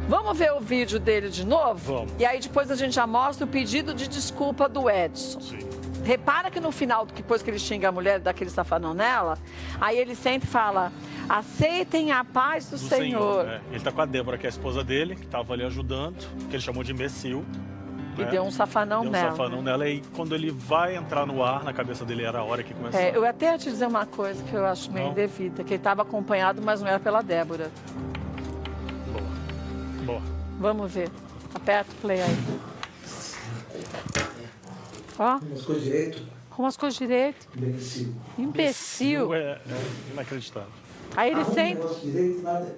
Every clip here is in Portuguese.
Vamos ver o vídeo dele de novo? Vamos. E aí depois a gente já mostra o pedido de desculpa do Edson. Sim. Repara que no final, depois que ele xinga a mulher, daquele safanão nela, aí ele sempre fala, aceitem a paz do Senhor. Né? Ele tá com a Débora, que é a esposa dele, que tava ali ajudando, que ele chamou de imbecil. E deu um safanão nela. Deu um safanão nela, e quando ele vai entrar no ar, na cabeça dele era a hora que começou. Eu até ia te dizer uma coisa que eu acho meio indevida, que ele estava acompanhado, mas não era pela Débora. Boa. Vamos ver. Aperta o play aí. Ó. Arruma as coisas direito. Arruma as coisas direito. Imbecil. Imbecil. É inacreditável. Aí ele Arruma sempre... o negócio direito, nada.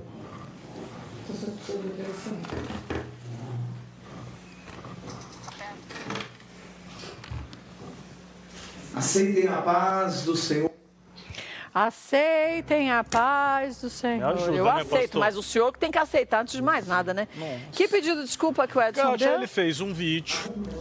Aceitem a paz do Senhor. Aceitem a paz do Senhor. ajuda, Eu né, aceito, pastor? mas o senhor que tem que aceitar antes de mais nada, né? Que pedido de desculpa que o Edson Kátia, deu? ele fez um vídeo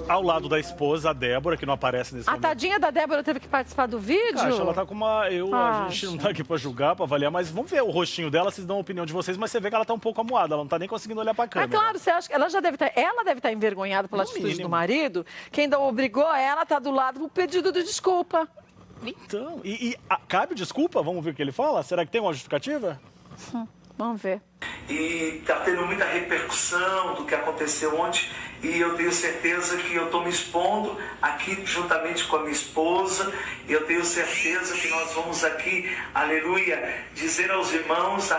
ao lado da esposa, a Débora, que não aparece nesse A momento. tadinha da Débora teve que participar do vídeo? Kátia, ela tá com uma... A gente não tá aqui pra julgar, pra avaliar, mas vamos ver o rostinho dela, vocês dão a opinião de vocês, mas você vê que ela tá um pouco amuada, ela não tá nem conseguindo olhar pra Ah, câmera. claro, você acha que ela já deve estar envergonhada pela No atitude do mínimo. marido. Quem ainda obrigou ela tá do lado do pedido de desculpa. Então, cabe desculpa? Vamos ver o que ele fala? Será que tem uma justificativa? Vamos ver. E está tendo muita repercussão do que aconteceu ontem, e eu tenho certeza que eu estou me expondo aqui juntamente com a minha esposa, e eu tenho certeza que nós vamos aqui, aleluia, dizer aos irmãos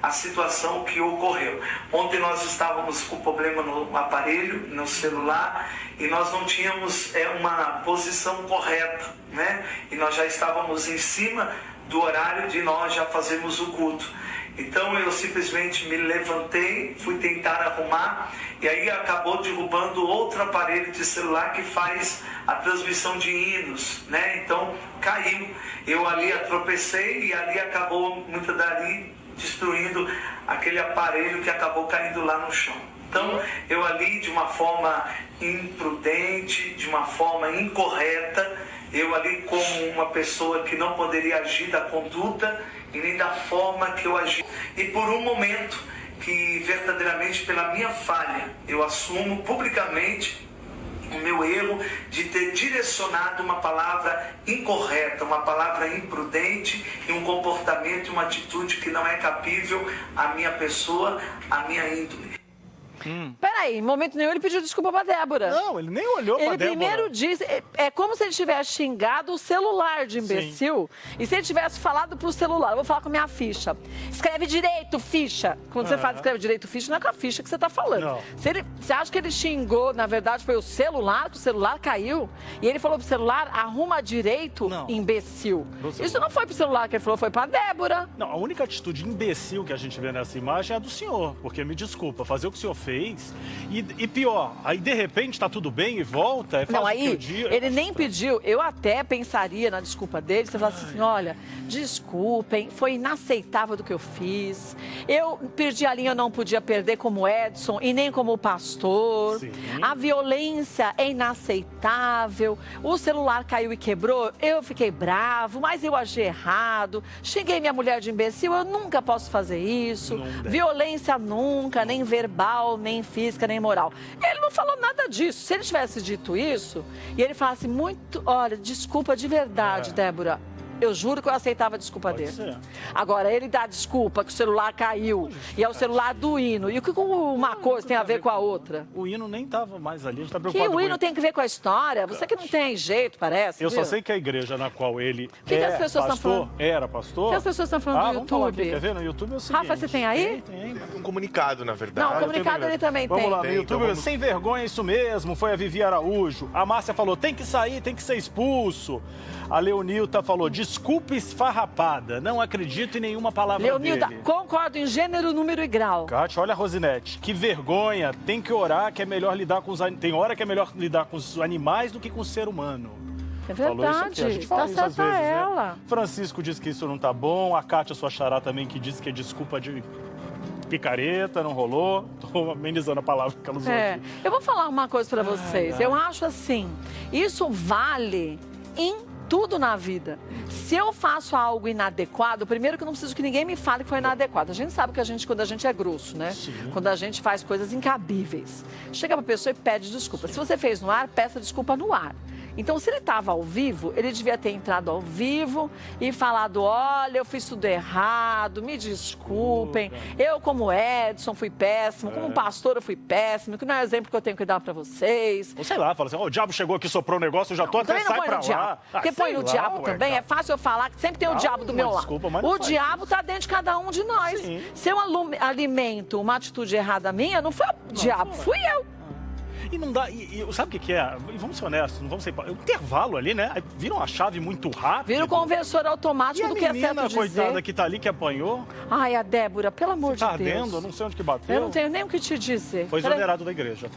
a situação que ocorreu. Ontem nós estávamos com problema no aparelho, no celular, e nós não tínhamos uma posição correta, né? E nós já estávamos em cima do horário de nós já fazermos o culto. Então eu simplesmente me levantei, fui tentar arrumar, e aí acabou derrubando outro aparelho de celular que faz a transmissão de hinos, né? Então caiu. Eu ali tropecei e ali acabou muito dali destruindo aquele aparelho que acabou caindo lá no chão. Então eu ali, de uma forma imprudente, de uma forma incorreta, eu ali como uma pessoa que não poderia agir da conduta e nem da forma que eu agi. E por um momento que verdadeiramente pela minha falha, eu assumo publicamente o meu erro de ter direcionado uma palavra incorreta, uma palavra imprudente e um comportamento e uma atitude que não é cabível à minha pessoa, à minha índole. Peraí, em momento nenhum ele pediu desculpa pra Débora. Não, ele nem olhou pra Ele Débora. primeiro disse, é como se ele tivesse xingado o celular de imbecil. E se ele tivesse falado pro celular, eu vou falar com a minha ficha. Escreve direito, ficha. Quando você fala escreve direito, ficha, não é com a ficha que você tá falando. Não. Você acha que ele xingou, na verdade, foi o celular, que o celular caiu, e ele falou pro celular, arruma direito, Não. imbecil. Pro celular. Isso não foi pro celular que ele falou, foi pra Débora. Não, a única atitude imbecil que a gente vê nessa imagem é a do senhor, porque me desculpa, fazer o que o senhor fez e pior, aí de repente tá tudo bem e volta, Não, faz aí o dia. ele nem pediu, eu até pensaria na desculpa dele, você falasse assim, olha, desculpem, foi inaceitável do que eu fiz, eu perdi a linha, eu não podia perder como Edson e nem como pastor, Sim. a violência é inaceitável, o celular caiu e quebrou, eu fiquei bravo, mas eu agi errado, xinguei minha mulher de imbecil, eu nunca posso fazer isso, Não deve. violência nunca, nem verbal, nem física, nem moral. Ele não falou nada disso. Se ele tivesse dito isso, e ele falasse muito, olha, desculpa de verdade, Débora. Eu juro que eu aceitava a desculpa Pode dele. ser. Agora, ele dá desculpa que o celular caiu e é o celular do hino. E o que uma coisa tem a ver com a outra? O hino nem tava mais ali, a gente tá Que preocupado o com hino ele. tem que ver com a história? Você que não tem jeito, parece. Eu viu? só sei que a igreja na qual ele que as pessoas tão pastor, falando? era pastor. O que as pessoas estão falando do vamos falar aqui, YouTube? quer ver? No YouTube é o seguinte. Rafa, você tem aí? Tem. Um comunicado, na verdade. Não, o comunicado ele também Vamos tem. lá, no Tem, YouTube, então vamos- sem vergonha, isso mesmo, foi a Vivi Araújo. A Márcia falou, tem que sair, tem que ser expulso. A Leonilta falou, desculpa esfarrapada, não acredito em nenhuma palavra Leonilda, dele. concordo em gênero, número e grau. Kátia, olha a Rosinete, que vergonha, tem que orar que é melhor lidar com os... Tem hora que é melhor lidar com os animais do que com o ser humano. É Falou isso aqui, a verdade, gente fala tá isso às certa vezes, ela. né? Francisco diz que isso não tá bom, a Kátia, sua xará, também, que disse que é desculpa de picareta, não rolou. Tô amenizando a palavra que ela usou aqui. Eu vou falar uma coisa pra vocês. ai. Eu acho assim, isso vale em tudo na vida. Se eu faço algo inadequado, primeiro que eu não preciso que ninguém me fale que foi inadequado. A gente sabe que quando a gente é grosso, né? Sim. Quando a gente faz coisas incabíveis. Chega pra pessoa e pede desculpa. Se você fez no ar, peça desculpa no ar. Então, se ele estava ao vivo, ele devia ter entrado ao vivo e falado, olha, eu fiz tudo errado, me desculpem. Eu, como Edson, fui péssimo. Como pastor, eu fui péssimo. Que não é o exemplo que eu tenho que dar para vocês. Ou sei lá, fala assim, o diabo chegou aqui, soprou um negócio, eu já tô até Também não sai põe pra no diabo. lá. Porque põe no diabo também, é fácil eu falar que sempre tem o diabo do meu lado. Desculpa, mas não O faz diabo está dentro de cada um de nós. Sim. Se eu alimento uma atitude errada minha, não foi o diabo, fui eu. E não dá, sabe o que é? E vamos ser honestos, não vamos ser... O intervalo ali, né? Aí vira uma chave muito rápido. Vira o conversor automático do que é certo E a menina, dizer. coitada, que tá ali, que apanhou, Ai, a Débora, pelo amor de tá Deus. ardendo, eu não sei onde que bateu. Eu não tenho nem o que te dizer. Foi Peraí. exonerado da igreja.